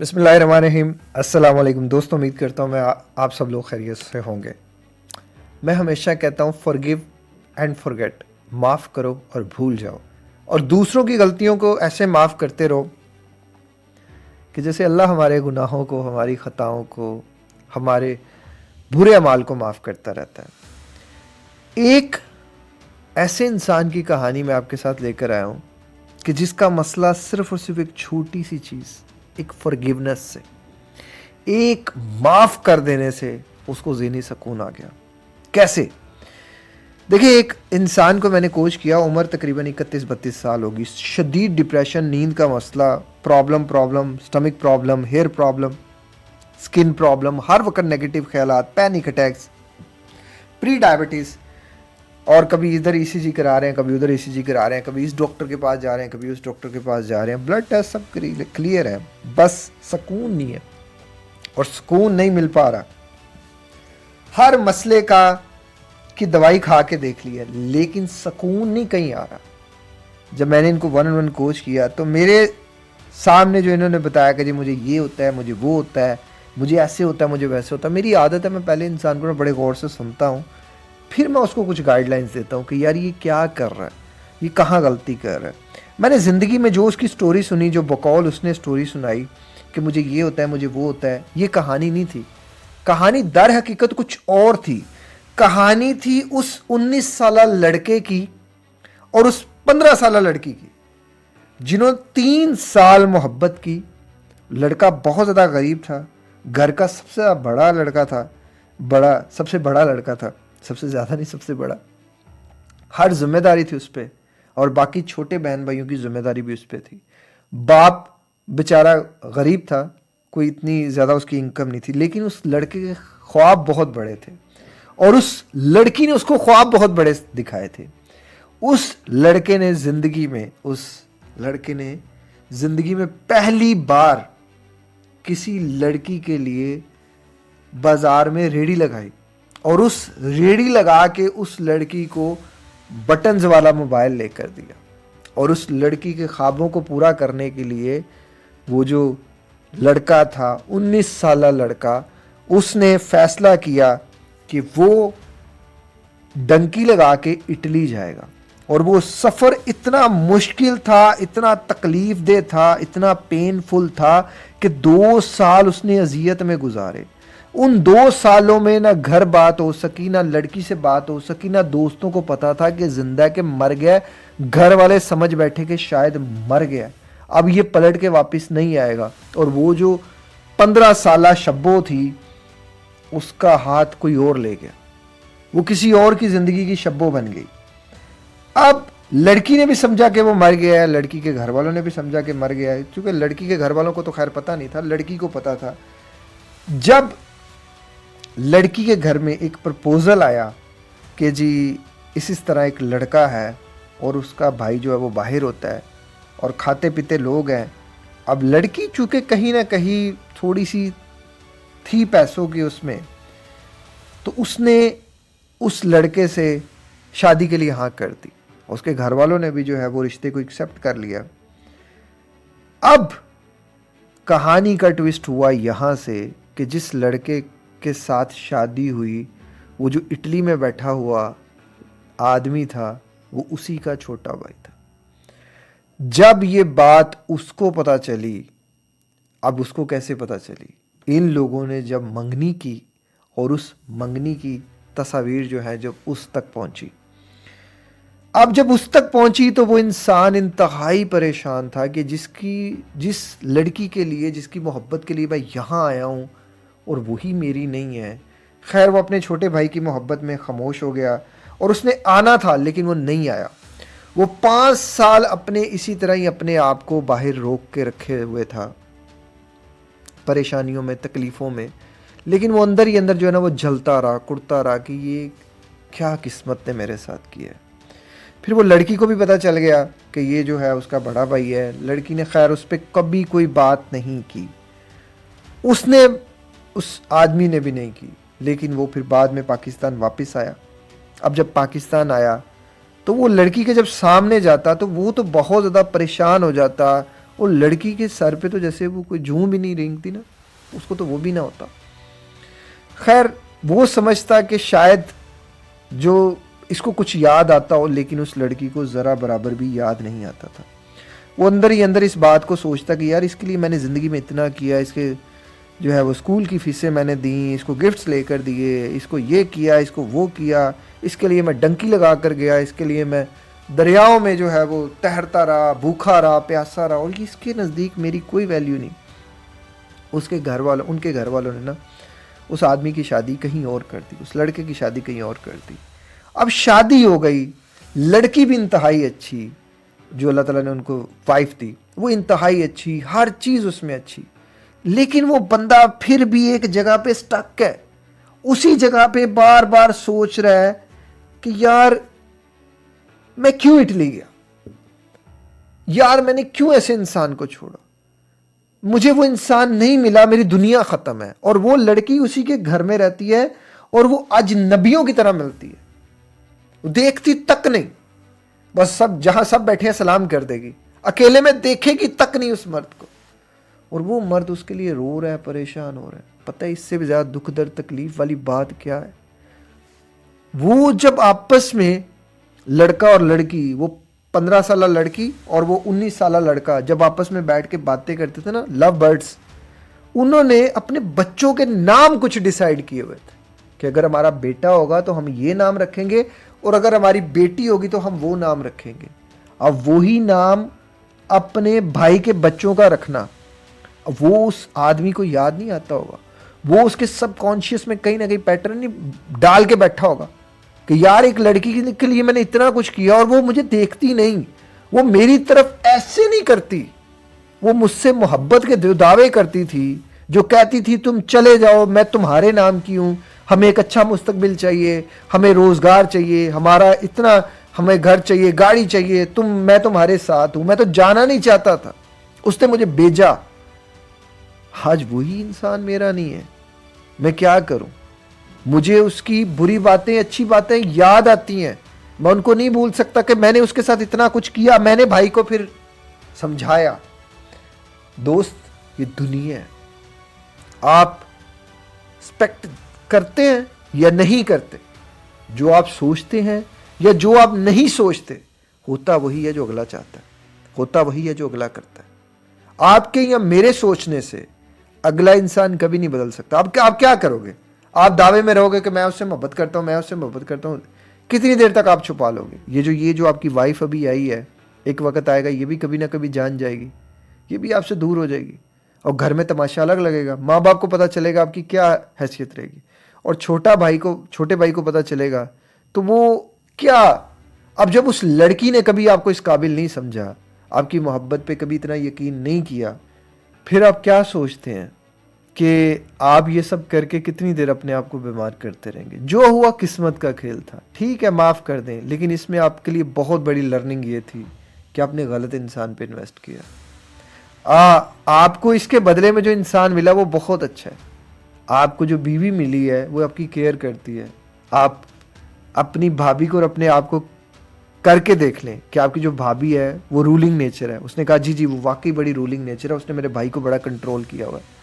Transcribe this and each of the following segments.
बिस्मिल्लाहिर्रहमानिर्रहीम। अस्सलाम वालेकुम दोस्तों, उम्मीद करता हूँ आप सब लोग खैरियत से होंगे। मैं हमेशा कहता हूँ फॉरगिव एंड फॉरगेट, माफ़ करो और भूल जाओ, और दूसरों की गलतियों को ऐसे माफ़ करते रहो कि जैसे अल्लाह हमारे गुनाहों को, हमारी ख़ताओं को, हमारे बुरे अमाल को माफ़ करता रहता है। एक ऐसे इंसान की कहानी मैं आपके साथ लेकर आया हूँ कि जिसका मसला सिर्फ़ और सिर्फ एक छोटी सी चीज़, एक फॉरगिवनेस से, एक माफ़ कर देने से उसको ज़हनी सुकून आ गया। कैसे? देखिए, एक इंसान को मैंने कोच किया, उम्र तकरीबन 31-32 साल होगी, शदीद डिप्रेशन, नींद का मसला, problem, stomach problem, hair problem, skin problem, हर वक्त नेगेटिव ख्यालात, पैनिक अटैक्स, प्री डायबिटीज़, और कभी इधर ईसीजी करा रहे हैं, कभी उधर ईसीजी करा रहे हैं, कभी इस डॉक्टर के पास जा रहे हैं, कभी उस डॉक्टर के पास जा रहे हैं, ब्लड टेस्ट सब क्लियर है, बस सुकून नहीं है और सुकून नहीं मिल पा रहा। हर मसले का की दवाई खा के देख ली है, लेकिन सुकून नहीं कहीं आ रहा। जब मैंने इनको 1-on-1 कोच किया तो मेरे सामने जो इन्होंने बताया कि जी मुझे ये होता है, मुझे वो होता है, मुझे ऐसे होता है, मुझे वैसे होता है। मेरी आदत है, मैं पहले इंसान को बड़े गौर से सुनता हूँ, फिर मैं उसको कुछ गाइडलाइंस देता हूँ कि यार ये क्या कर रहा है, ये कहाँ गलती कर रहा है। मैंने ज़िंदगी में जो उसकी स्टोरी सुनी, जो बकौल उसने स्टोरी सुनाई कि मुझे ये होता है, मुझे वो होता है, ये कहानी नहीं थी। कहानी दर हकीकत कुछ और थी। कहानी थी उस 19 साल लड़के की और उस 15 साल लड़की की, जिन्होंने 3 साल मोहब्बत की। लड़का बहुत ज़्यादा गरीब था, घर का सबसे बड़ा लड़का था, सबसे बड़ा लड़का था, सबसे ज़्यादा नहीं, सबसे बड़ा। हर जिम्मेदारी थी उस पर, और बाकी छोटे बहन भाइयों की जिम्मेदारी भी उस पर थी। बाप बेचारा गरीब था, कोई इतनी ज़्यादा उसकी इनकम नहीं थी, लेकिन उस लड़के के ख्वाब बहुत बड़े थे और उस लड़की ने उसको ख्वाब बहुत बड़े दिखाए थे। उस लड़के ने ज़िंदगी में पहली बार किसी लड़की के लिए बाज़ार में रेडी लगाई, और उस रेडी लगा के उस लड़की को बटन्स वाला मोबाइल लेकर दिया, और उस लड़की के ख्वाबों को पूरा करने के लिए वो जो लड़का था, 19 साल लड़का, उसने फैसला किया कि वो डंकी लगा के इटली जाएगा। और वो सफ़र इतना मुश्किल था, इतना तकलीफ दे था, इतना पेनफुल था कि 2 साल उसने अजियत में गुजारे। उन 2 सालों में ना घर बात हो सकी, ना लड़की से बात हो सकी, ना दोस्तों को पता था कि जिंदा के मर गया। घर वाले समझ बैठे कि शायद मर गया, अब ये पलट के वापस नहीं आएगा। और वो जो 15 साल शब्बो थी, उसका हाथ कोई और ले गया, वो किसी और की जिंदगी की शब्बो बन गई। अब लड़की ने भी समझा कि वो मर गया है, लड़की के घर वालों ने भी समझा कि मर गया है। क्योंकि लड़की के घर वालों को तो खैर पता नहीं था, लड़की को पता था। जब लड़की के घर में एक प्रपोजल आया कि जी इस तरह एक लड़का है और उसका भाई जो है वो बाहर होता है और खाते पीते लोग हैं। अब लड़की चूँकि कहीं ना कहीं थोड़ी सी थी पैसों की उसमें, तो उसने उस लड़के से शादी के लिए हाँ कर दी। उसके घर वालों ने भी जो है वो रिश्ते को एक्सेप्ट कर लिया। अब कहानी का ट्विस्ट हुआ यहाँ से कि जिस लड़के के साथ शादी हुई, वो जो इटली में बैठा हुआ आदमी था, वो उसी का छोटा भाई था। जब ये बात उसको पता चली, अब उसको कैसे पता चली? इन लोगों ने जब मंगनी की, और उस मंगनी की तस्वीर जो है जब उस तक पहुंची, अब जब उस तक पहुंची तो वो इंसान इंतहाई परेशान था कि जिस लड़की के लिए, जिसकी मोहब्बत के लिए मैं यहाँ आया हूँ, और वही मेरी नहीं है। खैर, वो अपने छोटे भाई की मोहब्बत में खामोश हो गया, और उसने आना था लेकिन वो नहीं आया। वो 5 साल अपने इसी तरह ही अपने आप को बाहर रोक के रखे हुए था, परेशानियों में, तकलीफ़ों में। लेकिन वो अंदर ही अंदर जो है ना, वो जलता रहा, कुड़ता रहा कि ये क्या किस्मत ने मेरे साथ किया है। फिर वो लड़की को भी पता चल गया कि ये जो है उसका बड़ा भाई है। लड़की ने खैर उस पर कभी कोई बात नहीं की, उसने, उस आदमी ने भी नहीं की। लेकिन वो फिर बाद में पाकिस्तान वापस आया। अब जब पाकिस्तान आया तो वो लड़की के जब सामने जाता तो वो तो बहुत ज़्यादा परेशान हो जाता। वो लड़की के सर पे तो जैसे वो कोई जूं भी नहीं रेंगती ना, उसको तो वो भी ना होता। खैर वो समझता कि शायद जो इसको कुछ याद आता हो, लेकिन उस लड़की को ज़रा बराबर भी याद नहीं आता था। वो अंदर ही अंदर इस बात को सोचता कि यार इसके लिए मैंने ज़िंदगी में इतना किया, इसके जो है वो स्कूल की फीसें मैंने दी, इसको गिफ्ट्स लेकर दिए, इसको ये किया, इसको वो किया, इसके लिए मैं डंकी लगा कर गया, इसके लिए मैं दरियाओं में जो है वो तैरता रहा, भूखा रहा, प्यासा रहा, और इसके नज़दीक मेरी कोई वैल्यू नहीं। उनके घर वालों ने ना उस आदमी की शादी कहीं और कर दी, उस लड़के की शादी कहीं और कर दी। अब शादी हो गई, लड़की भी इंतहाई अच्छी, जो अल्लाह ताला ने उनको वाइफ दी वो इंतहाई अच्छी, हर चीज़ उसमें अच्छी, लेकिन वो बंदा फिर भी एक जगह पे स्टक है। उसी जगह पे बार बार सोच रहा है कि यार मैं क्यों इटली गया, यार मैंने क्यों ऐसे इंसान को छोड़ा, मुझे वो इंसान नहीं मिला, मेरी दुनिया खत्म है। और वो लड़की उसी के घर में रहती है और वो अजनबियों की तरह मिलती है, वो देखती तक नहीं, बस सब जहां सब बैठे हैं सलाम कर देगी, अकेले में देखेगी तक नहीं उस मर्द को। और वो मर्द उसके लिए रो रहा है, परेशान हो रहा है। पता है इससे भी ज्यादा दुख दर्द तकलीफ वाली बात क्या है? वो जब आपस में लड़का और लड़की, वो 15 साल लड़की और वो 19 साल लड़का जब आपस में बैठ के बातें करते थे ना, लव बर्ड्स, उन्होंने अपने बच्चों के नाम कुछ डिसाइड किए हुए थे कि अगर हमारा बेटा होगा तो हम ये नाम रखेंगे, और अगर हमारी बेटी होगी तो हम वो नाम रखेंगे। अब वही नाम अपने भाई के बच्चों का रखना, वो उस आदमी को याद नहीं आता होगा, वो उसके सबकॉन्शियस में कहीं ना कहीं पैटर्न नहीं डाल के बैठा होगा कि यार एक लड़की के लिए मैंने इतना कुछ किया और वो मुझे देखती नहीं, वो मेरी तरफ ऐसे नहीं करती, वो मुझसे मोहब्बत के दावे करती थी, जो कहती थी तुम चले जाओ, मैं तुम्हारे नाम की हूं, हमें एक अच्छा मुस्तकबिल चाहिए, हमें रोजगार चाहिए, हमारा इतना, हमें घर चाहिए, गाड़ी चाहिए, मैं तुम्हारे साथ हूं, मैं तो जाना नहीं चाहता था, उसने मुझे भेजा। आज वही इंसान मेरा नहीं है, मैं क्या करूं? मुझे उसकी बुरी बातें अच्छी बातें याद आती हैं, मैं उनको नहीं भूल सकता कि मैंने उसके साथ इतना कुछ किया। मैंने भाई को फिर समझाया, दोस्त ये दुनिया है, आप एक्सपेक्ट करते हैं या नहीं करते, जो आप सोचते हैं या जो आप नहीं सोचते, होता वही है जो अगला चाहता है, होता वही है जो अगला करता है। आपके या मेरे सोचने से अगला इंसान कभी नहीं बदल सकता। आप क्या करोगे? आप दावे में रहोगे कि मैं उससे मोहब्बत करता हूं, मैं उससे मोहब्बत करता हूं, कितनी देर तक आप छुपा लोगे? ये जो आपकी वाइफ अभी आई है, एक वक्त आएगा ये भी कभी ना कभी जान जाएगी, ये भी आपसे दूर हो जाएगी, और घर में तमाशा अलग लगेगा, माँ बाप को पता चलेगा आपकी क्या हैसियत रहेगी, और छोटे भाई को पता चलेगा तो वो क्या। अब जब उस लड़की ने कभी आपको इस काबिल नहीं समझा, आपकी मोहब्बत पे कभी इतना यकीन नहीं किया, फिर आप क्या सोचते हैं कि आप ये सब करके कितनी देर अपने आप को बीमार करते रहेंगे? जो हुआ किस्मत का खेल था, ठीक है माफ़ कर दें, लेकिन इसमें आपके लिए बहुत बड़ी लर्निंग ये थी कि आपने गलत इंसान पे इन्वेस्ट किया। आपको इसके बदले में जो इंसान मिला वो बहुत अच्छा है। आपको जो बीवी मिली है वो आपकी केयर करती है। आप अपनी भाभी को और अपने आप को करके देख लें कि आपकी जो भाभी है वो रूलिंग नेचर है। उसने कहा जी वो वाकई बड़ी रूलिंग नेचर है, उसने मेरे भाई को बड़ा कंट्रोल किया हुआ है।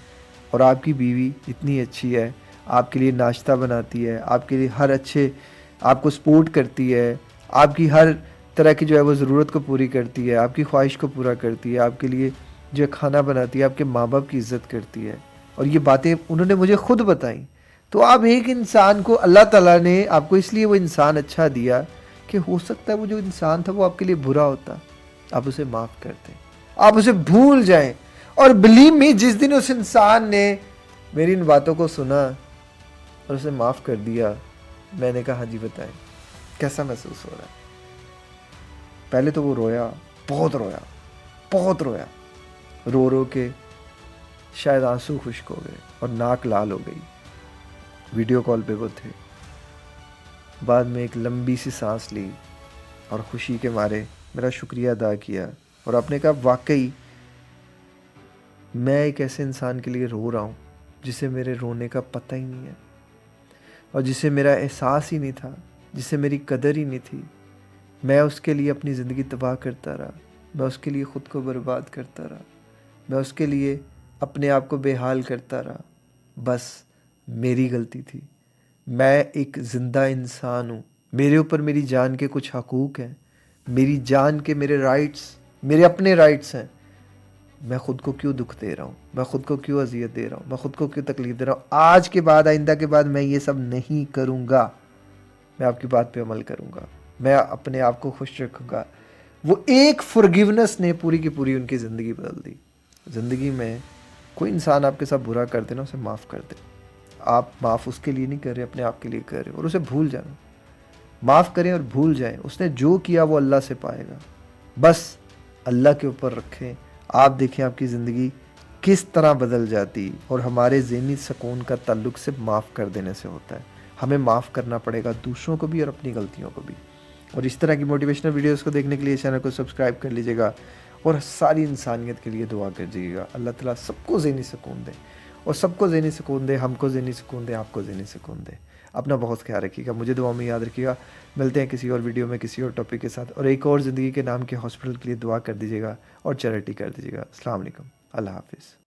और आपकी बीवी इतनी अच्छी है, आपके लिए नाश्ता बनाती है, आपके लिए हर अच्छे, आपको सपोर्ट करती है, आपकी हर तरह की जो है वो ज़रूरत को पूरी करती है, आपकी ख्वाहिश को पूरा करती है, आपके लिए जो खाना बनाती है, आपके माँ बाप की इज़्ज़त करती है। और ये बातें उन्होंने मुझे खुद बताई। तो आप एक इंसान को, अल्लाह ताला ने आपको इसलिए वो इंसान अच्छा दिया कि हो सकता है वो जो इंसान था वो आपके लिए बुरा होता, आप उसे माफ़ कर दें, आप उसे भूल जाएं। और बिलीव मी, जिस दिन उस इंसान ने मेरी इन बातों को सुना और उसे माफ़ कर दिया, मैंने कहा हाँ जी बताएं कैसा महसूस हो रहा है। पहले तो वो रोया, बहुत रोया, बहुत रोया, रो रो के शायद आंसू खुश्क हो गए और नाक लाल हो गई। वीडियो कॉल पे वो थे। बाद में एक लंबी सी सांस ली और खुशी के मारे मेरा शुक्रिया अदा किया, और आपने कहा वाकई मैं एक ऐसे इंसान के लिए रो रहा हूँ जिसे मेरे रोने का पता ही नहीं है, और जिसे मेरा एहसास ही नहीं था, जिसे मेरी कदर ही नहीं थी। मैं उसके लिए अपनी ज़िंदगी तबाह करता रहा, मैं उसके लिए ख़ुद को बर्बाद करता रहा, मैं उसके लिए अपने आप को बेहाल करता रहा। बस मेरी गलती थी। मैं एक ज़िंदा इंसान हूँ, मेरे ऊपर मेरी जान के कुछ हकूक़ हैं, मेरी जान के मेरे राइट्स, मेरे अपने राइट्स हैं। मैं ख़ुद को क्यों दुख दे रहा हूँ, मैं ख़ुद को क्यों अजियत दे रहा हूँ, मैं ख़ुद को क्यों तकलीफ़ दे रहा हूँ। आज के बाद, आइंदा के बाद मैं ये सब नहीं करूँगा। मैं आपकी बात पे अमल करूँगा, मैं अपने आप को खुश रखूँगा। वो एक फॉरगिवनेस ने पूरी की पूरी उनकी ज़िंदगी बदल दी। ज़िंदगी में कोई इंसान आपके साथ बुरा कर दे ना, उसे माफ़ कर दे। आप माफ़ उसके लिए नहीं कर रहे, अपने आप के लिए कर रहे हो, और उसे भूल जाना। माफ़ करें और भूल जाएं। उसने जो किया वो अल्लाह से पाएगा। बस अल्लाह के ऊपर रखें। आप देखें आपकी ज़िंदगी किस तरह बदल जाती। और हमारे ज़हनी सुकून का ताल्लुक सिर्फ माफ़ कर देने से होता है। हमें माफ़ करना पड़ेगा, दूसरों को भी और अपनी गलतियों को भी। और इस तरह की मोटिवेशनल वीडियोस को देखने के लिए चैनल को सब्सक्राइब कर लीजिएगा और सारी इंसानियत के लिए दुआ कर दीजिएगा। अल्लाह ताला सबको ज़हनी सुकून दे, और सबको ज़हनी सुकून दे, हमको ज़हनी सुकून दे, आपको ज़हनी सुकून दे। अपना बहुत ख्याल रखिएगा, मुझे दुआ में याद रखिएगा। मिलते हैं किसी और वीडियो में किसी और टॉपिक के साथ। और एक और ज़िंदगी के नाम के हॉस्पिटल के लिए दुआ कर दीजिएगा और चैरिटी कर दीजिएगा। अस्सलाम वालेकुम, अल्लाह हाफ़िज़।